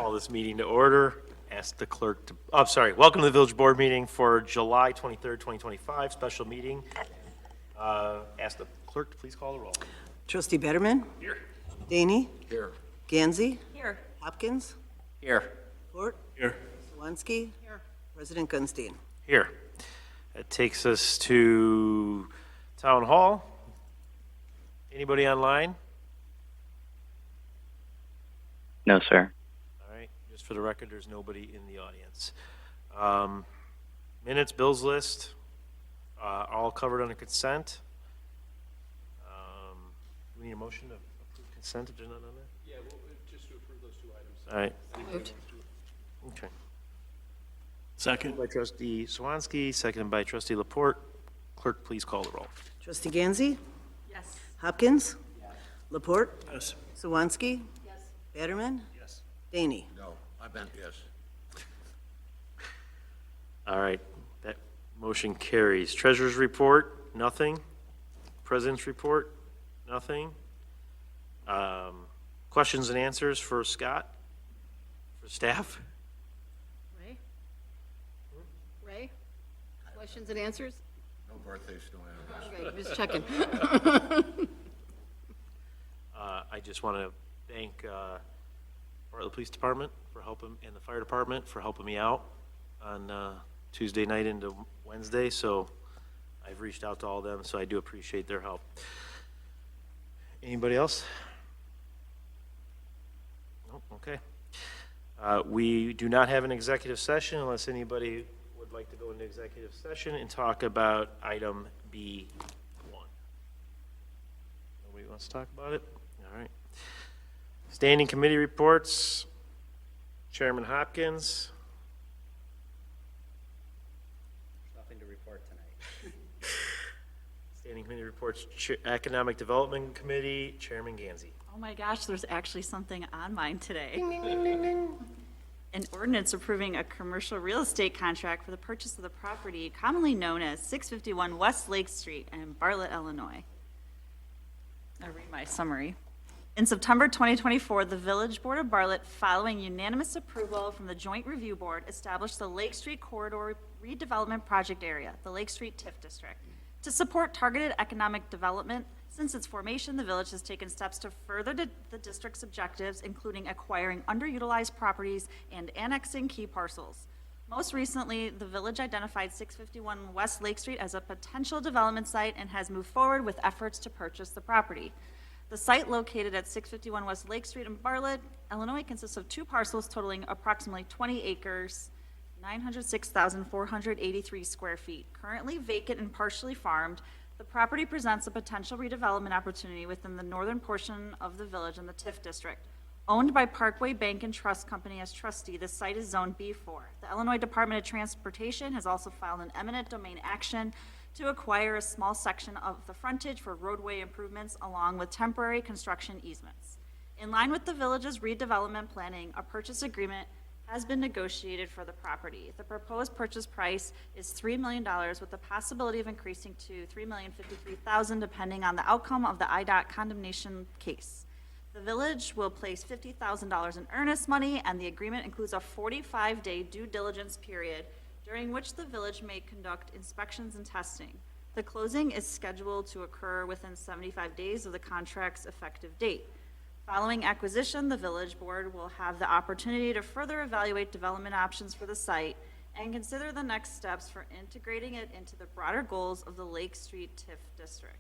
call this meeting to order. Ask the clerk to, oh, sorry, welcome to the village board meeting for July 23rd, 2025, special meeting. Ask the clerk to please call the roll. Trustee Betterman? Here. Daney? Here. GANDSEY? Here. HOPKINS? Here. Fort? Here. Swansky? Here. President Gunstein? Here. That takes us to Town Hall. Anybody online? No, sir. All right, just for the record, there's nobody in the audience. Minutes, bills list, all covered under consent. Do we need a motion to approve consent if there's none on there? Yeah, well, just to approve those two items. All right, Moved. okay. Second. By trustee Swansky, seconded by trustee Laporte. Clerk, please call the roll. Trustee GANDSEY? Yes. HOPKINS? Laporte? Yes. Swansky? Yes. Betterman? Yes. Daney? No, I meant yes. All right, that motion carries. Treasurer's report, nothing. President's report, nothing. Questions and answers for Scott, for staff? Ray? Ray? Questions and answers? No birthdays, no anniversaries. Okay, just checking. I just want to thank Bartlett Police Department for helping, and the fire department for helping me out on Tuesday night into Wednesday. So I've reached out to all of them, so I do appreciate their help. Anybody else? No, okay. We do not have an executive session unless anybody would like to go into executive session and talk about item B1. Nobody wants to talk about it? All right. Standing committee reports. Chairman Hopkins. Nothing to report tonight. Standing committee reports. Economic Development Committee, Chairman GANDSEY. Oh my gosh, there's actually something on mine today. An ordinance approving a commercial real estate contract for the purchase of the property commonly known as 651 West Lake Street in Bartlett, Illinois. I'll read my summary. In September 2024, the Village Board of Bartlett, following unanimous approval from the Joint Review Board, established the Lake Street Corridor Redevelopment Project Area, the Lake Street TIF District. To support targeted economic development, since its formation, the village has taken steps to further the district's objectives, including acquiring underutilized properties and annexing key parcels. Most recently, the village identified 651 West Lake Street as a potential development site and has moved forward with efforts to purchase the property. The site, located at 651 West Lake Street in Bartlett, Illinois, consists of two parcels totaling approximately 20 acres, 906,483 square feet. Currently vacant and partially farmed, the property presents a potential redevelopment opportunity within the northern portion of the village and the TIF district. Owned by Parkway Bank and Trust Company as trustee, the site is zoned B4. The Illinois Department of Transportation has also filed an eminent domain action to acquire a small section of the frontage for roadway improvements along with temporary construction easements. In line with the village's redevelopment planning, a purchase agreement has been negotiated for the property. The proposed purchase price is $3 million with the possibility of increasing to $3,053,000 depending on the outcome of the IDOT condemnation case. The village will place $50,000 in earnest money, and the agreement includes a 45-day due diligence period during which the village may conduct inspections and testing. The closing is scheduled to occur within 75 days of the contract's effective date. Following acquisition, the village board will have the opportunity to further evaluate development options for the site and consider the next steps for integrating it into the broader goals of the Lake Street TIF district.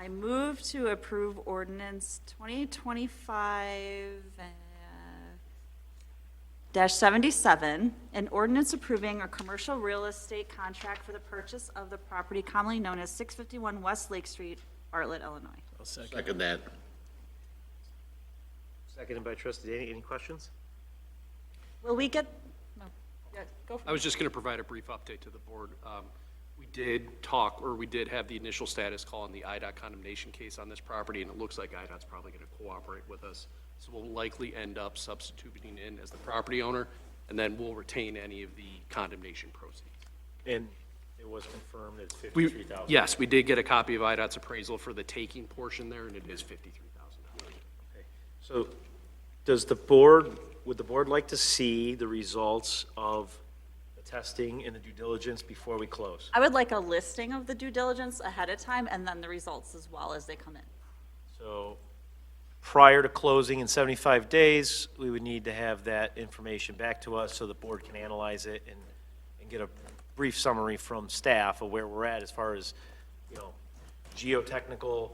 I move to approve ordinance 2025-77, an ordinance approving a commercial real estate contract for the purchase of the property commonly known as 651 West Lake Street, Bartlett, Illinois. I'll second. Second that. Seconded by trustee Daney. Any questions? Will we get, no, yeah, go for I it. was just going to provide a brief update to the board. We did talk, or we did have the initial status call on the IDOT condemnation case on this property, and it looks like IDOT's probably going to cooperate with us. So we'll likely end up substituting in as the property owner, and then we'll retain any of the condemnation proceeds. And it was confirmed it's We, $53,000. yes, we did get a copy of IDOT's appraisal for the taking portion there, and it is $53,000. Okay. So would the board like to see the results of the testing and the due diligence before we close? I would like a listing of the due diligence ahead of time and then the results as well as they come in. So prior to closing in 75 days, we would need to have that information back to us so the board can analyze it and get a brief summary from staff of where we're at as far as, geotechnical,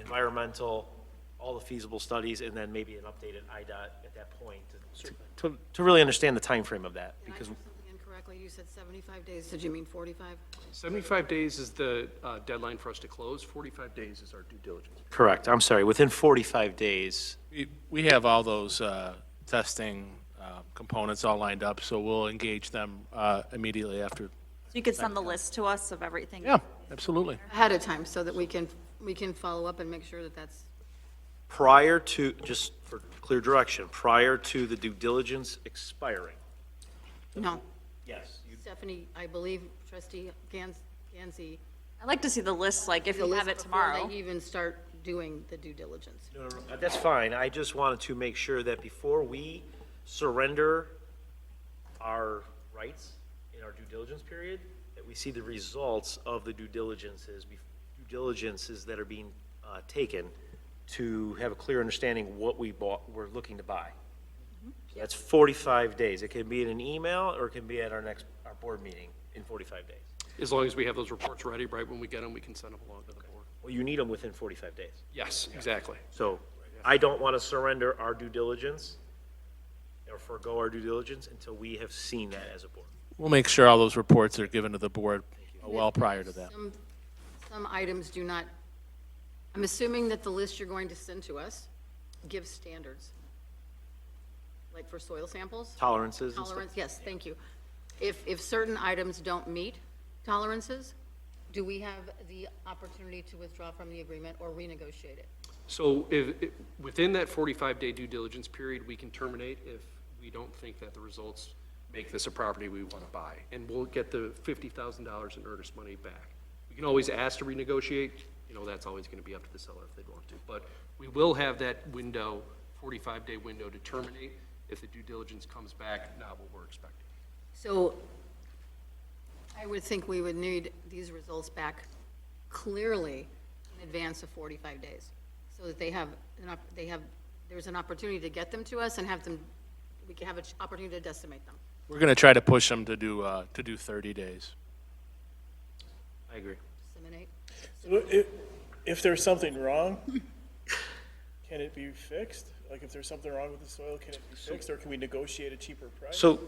environmental, all the feasible studies, and then maybe an updated IDOT at that point to really understand the time frame of that. Did I Because hear something incorrectly? You said 75 days. Did you mean 45? 75 days is the deadline for us to close. 45 days is our due diligence. Correct, I'm sorry, within 45 days. We have all those testing components all lined up, so we'll engage them immediately after. So you could send the list to us of everything? Yeah, absolutely. Ahead of time, so that we can follow up and make sure that that's, Prior to, just for clear direction, prior to the due diligence expiring. no. Yes. Stephanie, I believe trustee Gansey. I'd like to see the list, like if the you have list it before tomorrow. they even start doing the due diligence. That's fine. I just wanted to make sure that before we surrender our rights in our due diligence period, that we see the results of the due diligences that are being taken to have a clear understanding what we're looking to buy. So that's 45 days. It can be in an email or it can be at our board meeting in 45 days. As long as we have those reports ready, right when we get them, we can send them along to the board. Well, you need them within 45 days. Yes, exactly. So I don't want to surrender our due diligence or forego our due diligence until we have seen that as a board. We'll make sure all those reports are given to the board well prior to that. Some items do not, I'm assuming that the list you're going to send to us gives standards, like for soil samples? Tolerances and stuff. Tolerance, yes, thank you. If certain items don't meet tolerances, do we have the opportunity to withdraw from the agreement or renegotiate it? So within that 45-day due diligence period, we can terminate if we don't think that the results make this a property we want to buy. And we'll get the $50,000 in earnest money back. We can always ask to renegotiate. That's always going to be up to the seller if they want to. But we will have that window, 45-day window, to terminate if the due diligence comes back not what we're expecting. So I would think we would need these results back clearly in advance of 45 days, so that there's an opportunity to get them to us and we can have an opportunity to decimate them. We're going to try to push them to do 30 days. I agree. Disseminate. So if there's something wrong, can it be fixed? Like if there's something wrong with the soil, can it be fixed, or can we negotiate a cheaper price? So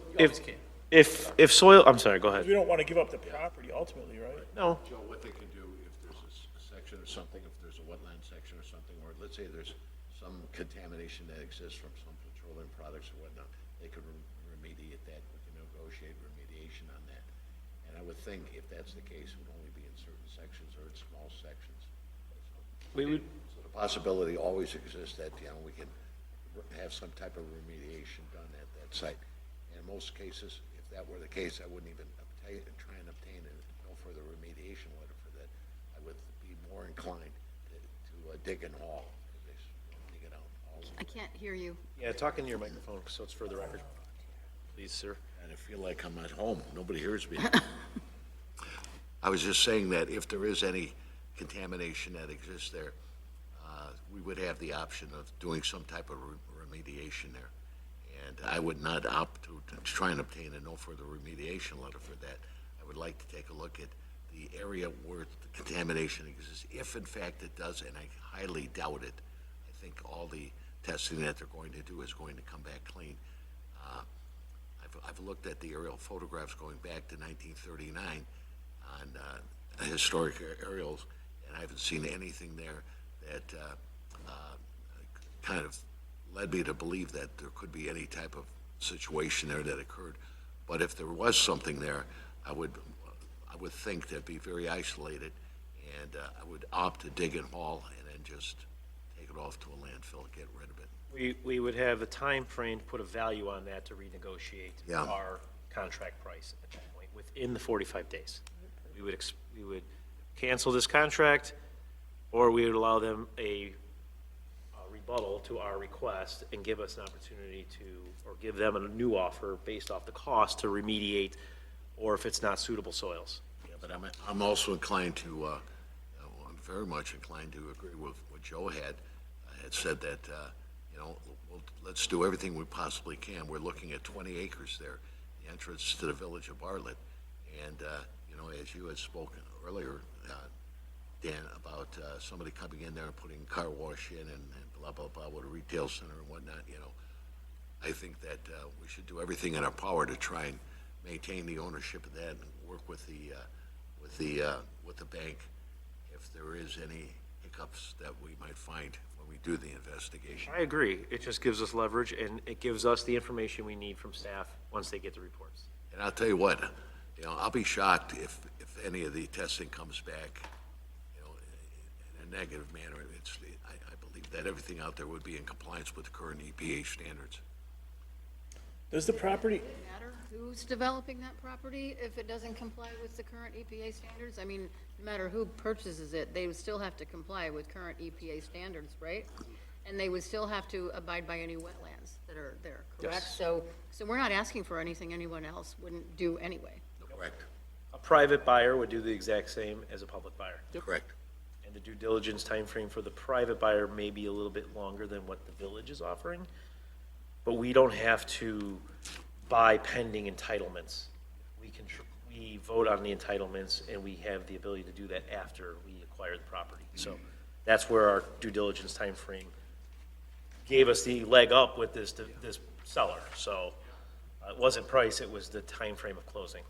if soil, I'm sorry, go ahead. We don't want to give up the property ultimately, right? No, Joe, what they can do, if there's a section or something, if there's a wetland section or something, or let's say there's some contamination that exists from some petroleum products or whatnot, they could remediate that, we can negotiate remediation on that. And I would think if that's the case, it would only be in certain sections or in small sections. So the possibility always exists that, we can have some type of remediation done at that site. And in most cases, if that were the case, I wouldn't even try and obtain no further remediation letter for that. I would be more inclined to dig and haul, dig it out. I can't hear you. yeah, talk into your microphone so it's for the record. Please, sir. And I feel like I'm at home. Nobody hears me. I was just saying that if there is any contamination that exists there, we would have the option of doing some type of remediation there. And I would not opt to try and obtain a no further remediation letter for that. I would like to take a look at the area where the contamination exists, if in fact it does, and I highly doubt it. I think all the testing that they're going to do is going to come back clean. I've looked at the aerial photographs going back to 1939 on historic aerials, and I haven't seen anything there that kind of led me to believe that there could be any type of situation there that occurred. But if there was something there, I would think that'd be very isolated, and I would opt to dig and haul and then just take it off to a landfill and get rid of it. We would have a time frame to put a value on that to renegotiate Yeah. our contract price at that point, within the 45 days. We would cancel this contract, or we would allow them a rebuttal to our request and give us an opportunity to, or give them a new offer based off the cost to remediate, or if it's not suitable soils. Yeah, but I'm also inclined to, I'm very much inclined to agree with what Joe had said that, let's do everything we possibly can. We're looking at 20 acres there, the entrance to the village of Bartlett. And, as you had spoken earlier, Dan, about somebody coming in there and putting car wash in and blah, blah, blah, with a retail center and whatnot, I think that we should do everything in our power to try and maintain the ownership of that and work with the bank if there is any hiccups that we might find when we do the investigation. I agree. It just gives us leverage, and it gives us the information we need from staff once they get the reports. And I'll tell you what, I'll be shocked if any of the testing comes back, in a negative manner. I believe that everything out there would be in compliance with the current EPA standards. Does the property, Does it matter who's developing that property if it doesn't comply with the current EPA standards? I mean, no matter who purchases it, they would still have to comply with current EPA standards, right? And they would still have to abide by any wetlands that are there, correct? Yes. So we're not asking for anything anyone else wouldn't do anyway. Correct. A private buyer would do the exact same as a public buyer. Correct. And the due diligence timeframe for the private buyer may be a little bit longer than what the village is offering, but we don't have to buy pending entitlements. We vote on the entitlements, and we have the ability to do that after we acquire the property. So that's where our due diligence timeframe gave us the leg up with this seller. So it wasn't price, it was the timeframe of closing.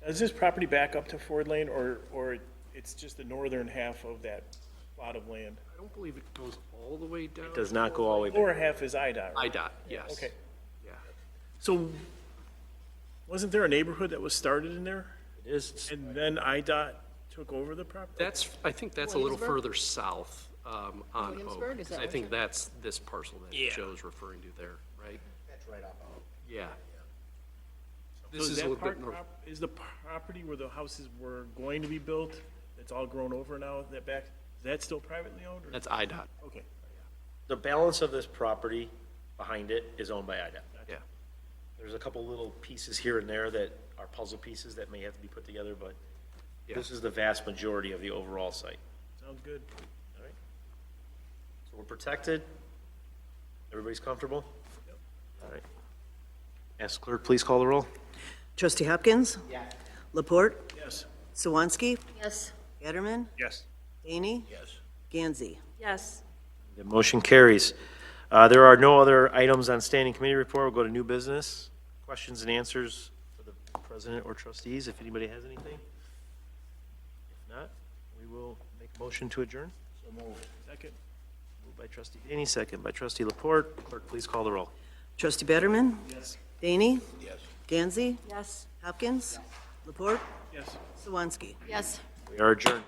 does this property back up to Ford Lane, or it's just the northern half of that plot of land? I don't believe it goes all the way down. It does not go all the way back. Lower half is IDOT, right? IDOT, yes. Okay. Yeah. So, wasn't there a neighborhood that was started in there? It is, And then IDOT took over the property? I think that's a little Williamsburg? further south on Williamsburg, Oak. is that I what think you're- that's this parcel that Yeah. Joe's referring to there, right? That's right off of. Yeah. So This is a that little bit part north. Is the property where the houses were going to be built, it's all grown over now, that back, is that still privately owned? Or? That's IDOT, Okay. the balance of this property behind it is owned by IDOT. yeah. There's a couple little pieces here and there that are puzzle pieces that may have to be put together, but Yeah. this is the vast majority of the overall site. Sounds good. All right? So we're protected. Everybody's comfortable? All right. Ask clerk, please call the roll. Trustee Hopkins? Yes. Laporte? Yes. Swansky? Yes. Gatterman? Yes. Daney? Yes. Gansey? Yes. The motion carries. There are no other items on standing committee report. We'll go to new business. Questions and answers for the president or trustees, if anybody has anything. If not, we will make a motion to adjourn. So moved. Second. Moved by trustee Daney, second by trustee Laporte. Clerk, please call the roll. Trustee Betterman? Yes. Daney? Yes. Gansey? Yes. Hopkins? Laporte? Yes. Swansky? Yes. We are adjourned.